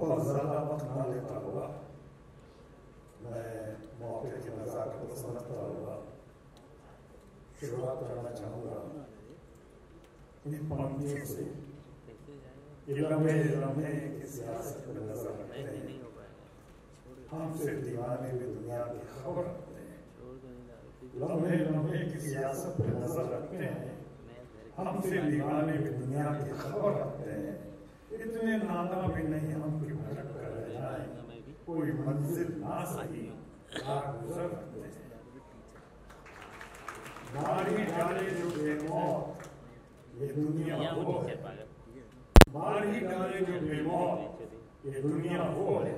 बहुत ज़्यादा वक्त ना लेता हुआ मैं मौके की नज़ाकत को समझता हुआ शुरुआत करना चाहूँगा इन पंक्तियों से। लम्हे लम्हे की सियासत में नजर रखते हैं, हमसे दीवाने भी दुनिया की खबर रखते हैं। लम्हे लम्हे की सियासत पे नजर रखते हैं, हमसे दीवाने भी दुनिया की खबर रखते हैं। इतने नादा भी नहीं हम की भटक कर रह जाए, कोई मंजिल ना सही गुजर रखते हैं। मारी डाले जो बेमौत ये दुनिया वो है, मारी डाले जो बेमौत ये दुनिया वो है।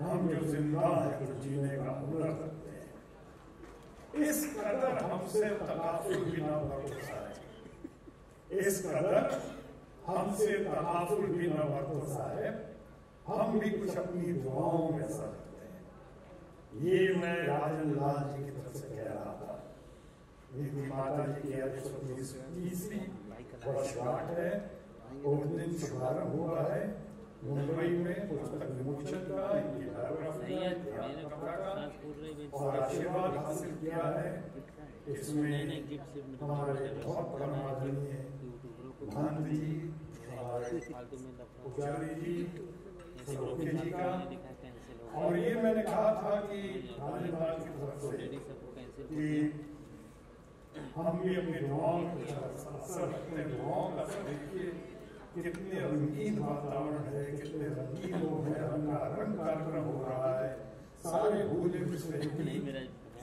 हम जो जिंदा है तो जीने का हुनर रखते हैं। इस कदर हमसे तकाफुल भी ना बरसाए, इस कदर हमसे तकाफुल भी न बरसाए, हम भी कुछ अपनी दुआओं में असर रखते हैं। ये मैं राजन लाल जी की तरफ से कह रहा था। मेरी माता जी की 130वीं वर्षगांठ है, उस दिन शुभारंभ हुआ है मुंबई में पुस्तक विमोचन का, इनकी बायोग्राफी का, और आशीर्वाद हासिल किया है। इसमें हमारे बहुत परमादरणीय महंत जी और पुजारी जी, सरोखे जी का। और ये मैंने कहा था कि राजन की तरफ से कि हम भी अपनी दुआओं में असर रखते हैं। दुआओं का असर देखिए कितने रंगीन वातावरण है, कितने रंगीन लोग हैं, रंगारंग कार्यक्रम हो रहा है। सारे भूले बिसरे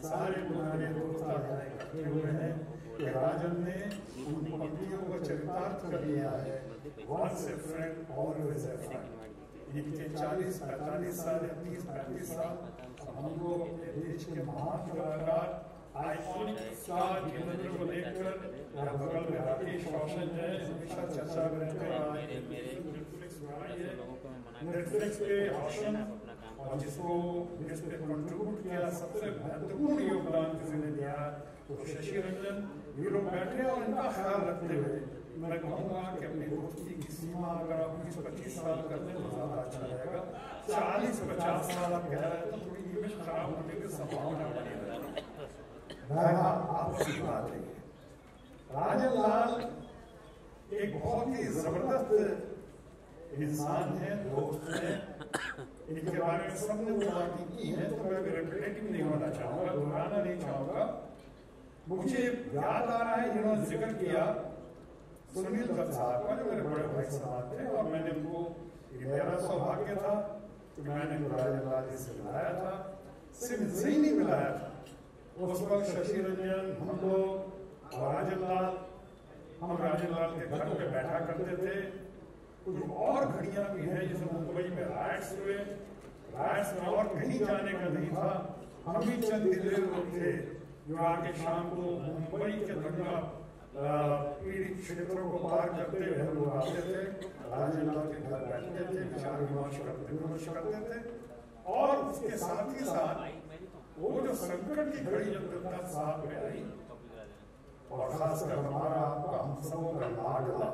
सारे पुराने दोस्त इकट्ठे हुए हैं कि राजन ने उन पंक्तियों को चरितार्थ कर लिया है। Once a friend always a friend. इनके 40-45 साल, 30-35 साल हम लोग अपने देश के महान कलाकार आइकॉनिक स्टार केंद्र को लेकर बगल में राकेश रोशन है, हमेशा चर्चा करते हैं। नेटफ्लिक्स पे रोशन और जिसको इस पे कंट्रीब्यूट किया, सबसे महत्वपूर्ण योगदान किसने दिया तो शशि रंजन। ये लोग बैठे और इनका ख्याल रखते हुए मैं कहूँगा कि अपनी दोस्ती की सीमा अगर आप 20-25 साल कर दें तो ज़्यादा अच्छा रहेगा। 40-50 साल आप कह रहे हैं तो थोड़ी इमेज खराब होने की संभावना बनी रहेगी। आपसी बात है। राजन लाल एक बहुत ही जबरदस्त इंसान है, दोस्त है। इनके बारे में सबने वो बातें की हैं तो मैं रिपीटेटिव नहीं होना चाहूँगा, दोहराना नहीं चाहूँगा। मुझे याद आ रहा है इन्होंने जिक्र किया सुनील दत्त साहब का, जो मेरे बड़े भाई साहब थे, और मैंने उनको, मेरा सौभाग्य था कि मैंने राजन लाल जी से मिलाया था, सिर्फ सही नहीं मिलाया था। उस वक्त शशि रंजन, हम लोग और राजन लाल, हम राजन लाल के घर पे बैठा करते थे। कुछ और घड़ियां भी हैं जैसे मुंबई में राइट्स हुए, राइट्स में और कहीं जाने का नहीं था। हम भी चंद दिल्ली लोग थे जो आके शाम को मुंबई के दंगा पीड़ित क्षेत्रों को पार करते हुए हम लोग आते थे, राजन लाल के घर बैठते थे, विचार विमर्श करते थे। और उसके साथ ही साथ वो जो संकट की घड़ी जब दत्ता साहब में आई, और खासकर हमारा आपका हम सबों का लाडला,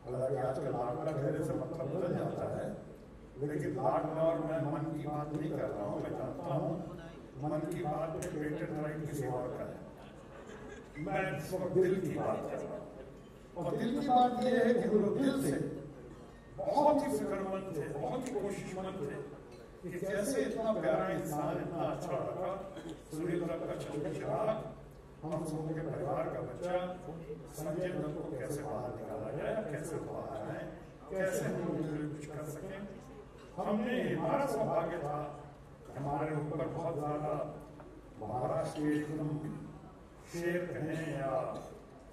हालांकि आजकल लाडला कहने से मतलब बदल जाता है, लेकिन लाडला और मैं मन की बात नहीं कर रहा हूँ। मैं जानता हूँ मन की बात में पेटेंट राइट किसी और का है, मैं इस वक्त दिल की बात कर रहा हूँ। और दिल की बात यह है कि वो दिल से बहुत ही फिक्रमंद थे, बहुत ही कोशिशमंद थे कि कैसे इतना प्यारा इंसान, इतना अच्छा लगा, सुनील दत्त का छोटा चिराग, हम सबों के परिवार का बच्चा संजय दत्त को कैसे बाहर निकाला जाए, कैसे बाहर आए, कैसे हम लोग कुछ कर सकें। हमने, हमारा सौभाग्य था, हमारे ऊपर बहुत ज्यादा महाराष्ट्र के एकदम शेर कहें या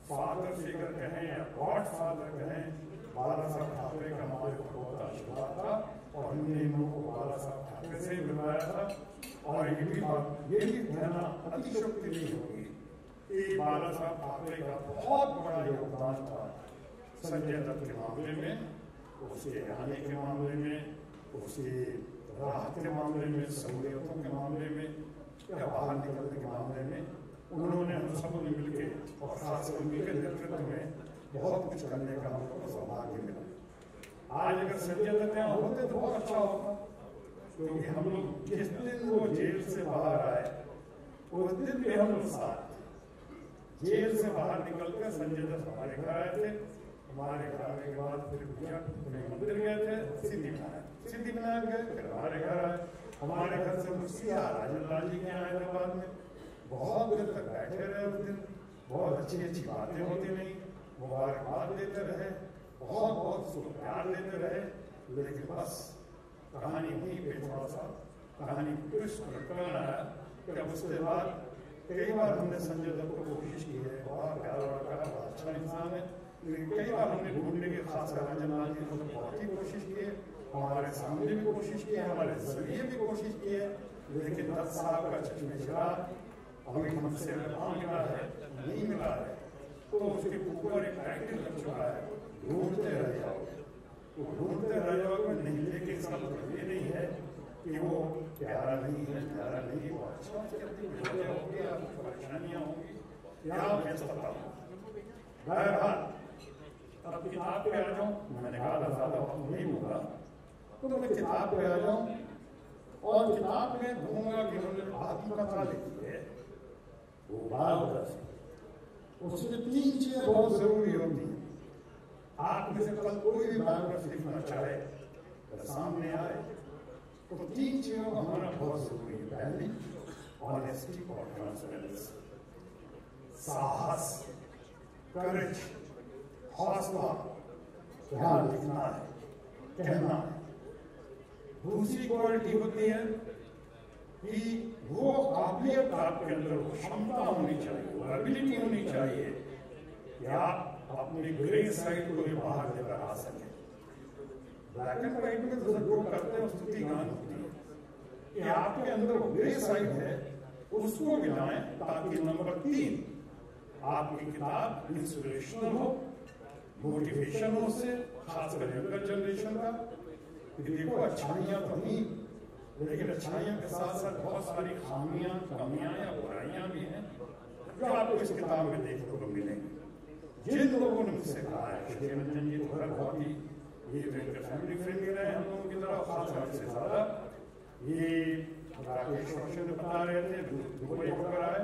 फादर फिगर कहें या गॉड फादर कहें, बाला साहब ठाकरे का हमारे ऊपर बहुत आशीर्वाद था और हमने इन लोगों को बाला साहब ठाकरे से मिलवाया था। और ये भी कहना अतिशयोक्ति नहीं होगी कि बाला साहब ठाकरे का बहुत बड़ा योगदान था संजय दत्त के मामले में, उसके आने के मामले में, उसकी राहत के मामले में, सहूलियतों के मामले में या बाहर निकलने के मामले में। उन्होंने हम सब ने मिलकर और खासकर उनके नेतृत्व में बहुत कुछ करने का हमको सौभाग्य मिला। आज अगर संजय दत्त यहाँ होते तो बहुत अच्छा होता, क्योंकि हम लोग जिस दिन वो जेल से बाहर आए उस दिन भी हम लोग साथ थे। जेल से बाहर निकलकर संजय दत्त हमारे घर आए थे, हमारे घर आने के बाद फिर मंदिर गए थे, सिद्धिविनायक गए, फिर हमारे घर आए। हमारे घर से मुझसे राजन लाल जी के यहाँ हैदराबाद में बहुत देर तक बैठे रहे उस दिन, बहुत अच्छी अच्छी बातें होती रही, मुबारकबाद देते रहे, बहुत बहुत सुख प्यार देते रहे। लेकिन बस कहानी वहीं पे थोड़ा सा कहानी टर्न आया कि अब उसके बाद कई बार हमने संजय दत्त को कोशिश की है, बहुत प्यार लड़का है, बहुत अच्छा इंसान है, लेकिन कई बार हमने ढूंढने की खासकर राजन लाल जी को बहुत ही कोशिश की है, हमारे सामने भी कोशिश की है, हमारे जरिए भी कोशिश की है, लेकिन दत्त साहब का चश्मे चला अभी हमसे मिला है नहीं मिला है, तो उसके ऊपर एक टाइटल लग चुका है, ढूंढते रह जाओगे, तो ढूंढते रह जाओगे नहीं, लेकिन इसका मतलब ये नहीं है कि वो प्यारा नहीं है, प्यारा नहीं, वो अच्छा होगी, आपको परेशानियां होंगी, क्या मैं सकता हूँ। बहरहाल अब किताब पे आ जाऊँ, मैंने कहा ज्यादा वक्त नहीं होगा, तो मैं किताब पे आ जाऊँ और किताब में ढूंढूंगा कि उन्होंने आत्मकथा लिखी है, वो बात उसमें 3 चीजें बहुत जरूरी होती हैं। आप में से कल कोई भी बायोग्राफी लिखना चाहे तो सामने आए तो 3 चीजों का होना बहुत जरूरी है। पहली, ऑनेस्टी और ट्रांसपेरेंसी, साहस, करेज, हौसला, क्या लिखना है, कहना है। दूसरी क्वालिटी होती है कि वो काबिलियत आपके अंदर, क्षमता होनी चाहिए, वो एबिलिटी होनी चाहिए कि आप अपने ग्रे साइड को भी बाहर लेकर आ सकें। ब्लैक एंड व्हाइट में तो जो करते हैं स्तुति गान होती है कि आपके अंदर वो ग्रे साइड है, उसको मिलाएं, ताकि नंबर 3 आपकी किताब इंस्पिरेशनल हो, मोटिवेशन हो, उससे खासकर यंगर जनरेशन का। देखो अच्छाइयां तो नहीं, लेकिन अच्छाइयों के साथ साथ बहुत सारी खामियां, कमियां या बुराइयां भी हैं जो आपको इस किताब में देखने को मिलेंगी। जिन लोगों ने मुझसे कहा है कि रंजन जी तो बहुत ही ये फैमिली फ्रेंडली रहे हम लोगों की तरफ, खास से ज्यादा ये राकेश रोशन ने बता रहे थे, दुबई होकर आए,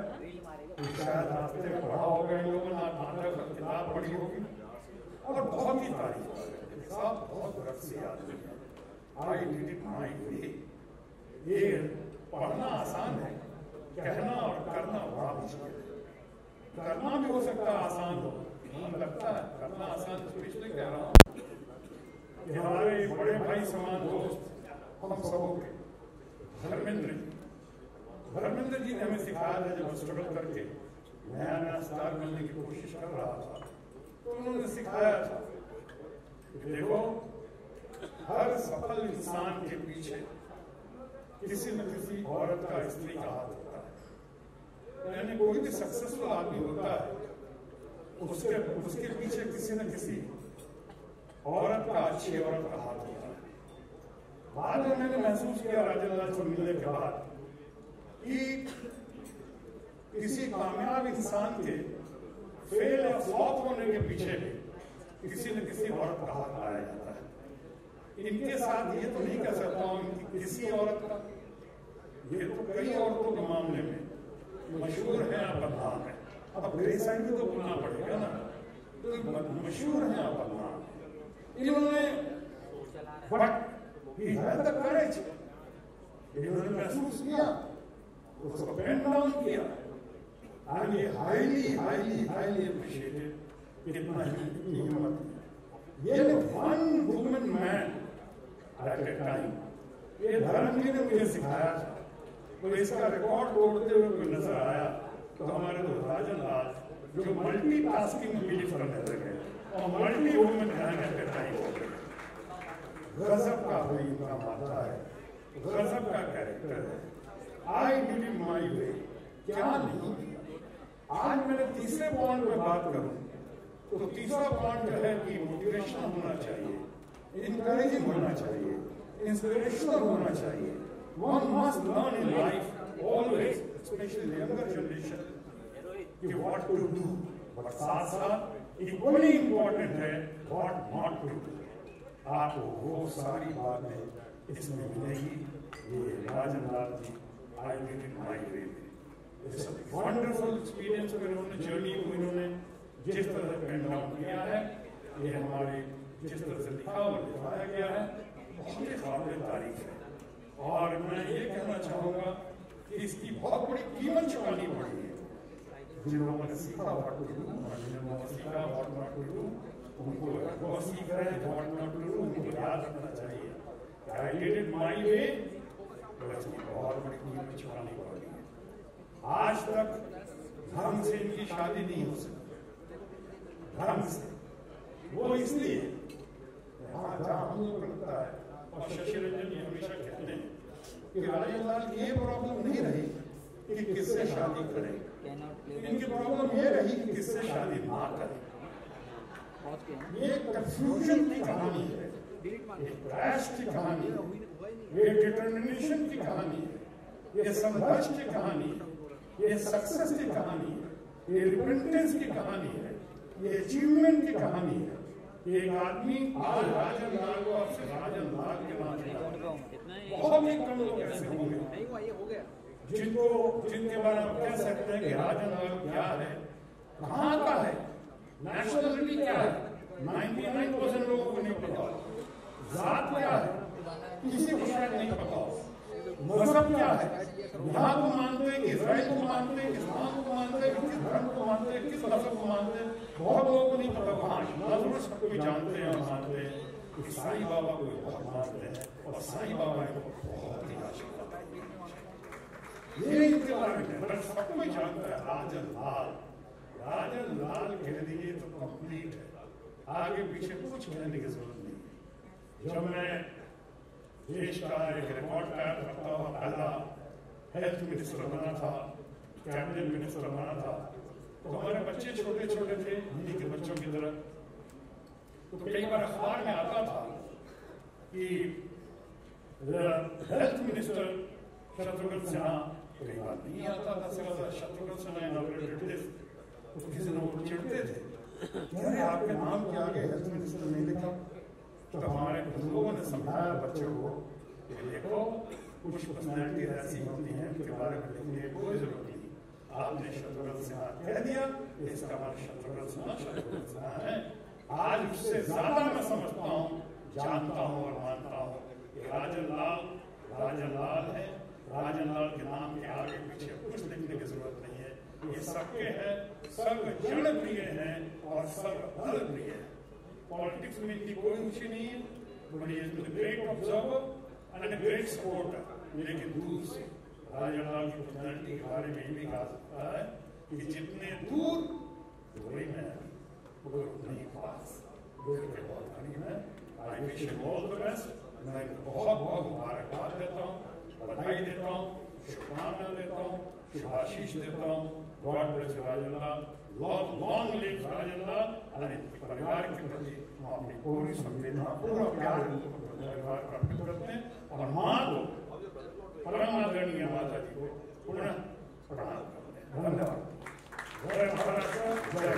शायद रास्ते में पढ़ा होगा इन लोगों ने, नाटक किताब पढ़ी होगी और बहुत ही तारीफ कर रहे थे साहब, बहुत रक्सी आदमी है, आई डिड इट माय वे। ये पढ़ना आसान है, कहना और करना बड़ा मुश्किल है। करना भी हो सकता है आसान हो, मन लगता है करना आसान, इसलिए कह रहा हूँ कि हमारे बड़े भाई समान दोस्त हम सबों के धर्मेंद्र जी ने हमें सिखाया था, जब स्ट्रगल करके नया नया स्टार बनने की कोशिश कर रहा था, तो उन्होंने सिखाया था कि देखो हर सफल इंसान के पीछे किसी न किसी औरत का, स्त्री का हाथ होता है। यानी कोई भी सक्सेसफुल आदमी होता है, उसके पीछे किसी न किसी औरत का, अच्छी औरत का हाथ होता है। बाद में मैंने महसूस किया राजन लाल से मिलने के बाद कि किसी कामयाब इंसान के फेल या फ्लॉप होने के पीछे भी किसी न किसी औरत का हाथ पाया जाता है। इनके साथ ये तो नहीं कह सकता हूं कि किसी औरत का, ये तो कई औरतों के मामले में मशहूर है या बदनाम है। अब ग्रे साइड भी तो बोलना पड़ेगा ना, तो मशहूर है या बदनाम है। इन्होंने इन्होंने महसूस किया, उसको पेन डाउन किया, and ये highly appreciated, कितना हिम्मत। ये one woman man at a time, ये धर्म जी ने मुझे सिखाया था। तो इसका रिकॉर्ड तोड़ते हुए कोई नजर आया तो हमारे तो राजन लाल जो मल्टीटास्किंग में बिलीव करने लगे और मल्टी वुमेन रहने के टाइम हो गए। गजब का भाई इनका माता है, गजब का कैरेक्टर है। आई डिड इट माय वे, क्या नहीं। आज मैंने तीसरे पॉइंट पे बात करूं तो तीसरा पॉइंट है कि मोटिवेशन होना चाहिए, इनकरेजिंग होना चाहिए, इंस्पिरेशनल होना चाहिए। One must learn in life always, especially the younger generation, कि what to do, but साथ साथ equally important है what not to do। आपको वो सारी बातें इसमें मिलेगी। ये Rajan Lal ji I did it my way में, इट्स अ वंडरफुल एक्सपीरियंस। इन्होंने जर्नी को इन्होंने जिस तरह से पेन डाउन किया है, ये हमारे जिस तरह से लिखा और दिखाया गया है, बहुत ही काबिल तारीफ है। और मैं ये कहना चाहूँगा कि इसकी बहुत बड़ी कीमत चुकानी पड़ी है। जिन लोगों ने सीखा व्हाट टू डू, जिन लोगों ने सीखा व्हाट नॉट टू डू, उनको वो सीख रहे हैं व्हाट नॉट टू डू, उनको याद रखना चाहिए आई डिड इट माय वे, तो इसकी बहुत बड़ी कीमत चुकानी पड़ी है। आज तक धर्म से इनकी शादी नहीं हो सकती, धर्म से, वो इसलिए जहाँ हम लोग लगता है, और शशि रंजन जी हमेशा कहते हैं कि राजन लाल की ये प्रॉब्लम नहीं रही कि किससे शादी करें, इनकी प्रॉब्लम ये रही कि किससे शादी ना करें। ये कंफ्यूजन की कहानी है, ये क्रैश की कहानी है, ये डिटर्मिनेशन की कहानी है, ये संघर्ष की कहानी है, ये सक्सेस की कहानी है, ये रिपेंटेंस की कहानी है, ये अचीवमेंट की कहानी है। एक आदमी आज राजन लाल को आपसे राजन लाल के नाम से बहुत ही कम लोग ऐसे होंगे जिनके बारे में कह सकते हैं कि राजन लाल क्या है, कहाँ का है, नेशनलिटी क्या है, 99% लोगों को नहीं पता, जात क्या है किसी को शायद नहीं पता, मजहब क्या है, यहाँ को मानते हैं, इजराइल को मानते हैं, इस्लाम को मानते हैं, किस धर्म को मानते हैं, किस मजहब को मानते हैं, बहुत लोगों को नहीं पता। वहाँ जरूर सब कोई जानते हैं और मानते हैं कि साईं बाबा को बहुत मानते हैं और साईं बाबा को बहुत ही आशीर्वाद है। ये इनके बारे में बस सब कोई जानता है राजन लाल। राजन लाल कह दीजिए तो कंप्लीट है, आगे पीछे कुछ कहने की जरूरत नहीं। जब मैं देश का एक रिकॉर्ड कायम करता हुआ पहला हेल्थ मिनिस्टर बना था, कैबिनेट मिनिस्टर बना था, तो हमारे बच्चे छोटे छोटे थे हिंदी के बच्चों की तरह, तो कई बार अखबार में आता था कि हेल्थ मिनिस्टर शत्रुघ्न सिन्हा, कई बार नहीं आता था शत्रुघ्न सिन्हा इनॉग्रेटेड दिस, तो किसी लोग चिढ़ते थे, अरे आपके नाम के आगे हेल्थ मिनिस्टर नहीं लिखा। तो हमारे लोगों ने समझाया बच्चों को कि देखो कुछ पर्सनैलिटी ऐसी होती हैं उनके बारे में लिखने की कोई जरूरत नहीं, आपने शत्रुघ्न सिन्हा कह दिया, इसका मतलब शत्रुघ्न सिन्हा है। आज उससे ज्यादा मैं समझता हूँ, जानता हूँ और मानता हूँ कि राजन लाल है। राजन लाल के नाम के आगे पीछे कुछ लिखने की जरूरत नहीं है, ये सबके हैं, सर्व जन प्रिय है और सर्व हर प्रिय है। पॉलिटिक्स में इनकी कोई रुचि नहीं है, but is the great observer and a great supporter. लेकिन दूर से राजन लाल की पर्सनैलिटी के बारे में भी कहा सकता है कि जितने दूर दूरी में वो उतने ही पास, दूर के बहुत करीब है। I wish him all the best. मैं बहुत बहुत मुबारकबाद देता हूँ, बधाई देता हूँ, शुभकामना देता हूँ, शुभाशीष देता हूँ। गॉड ब्लेस राजन लाल, लॉन्ग लिव राजन लाल। परिवार के प्रति हम अपनी पूरी संवेदना, पूरा प्यार परिवार को अर्पित करते हैं और माँ को, परम आदरणीय माता जी को पुनः प्रणाम करते हैं। धन्यवाद। जय महाराष्ट्र, जय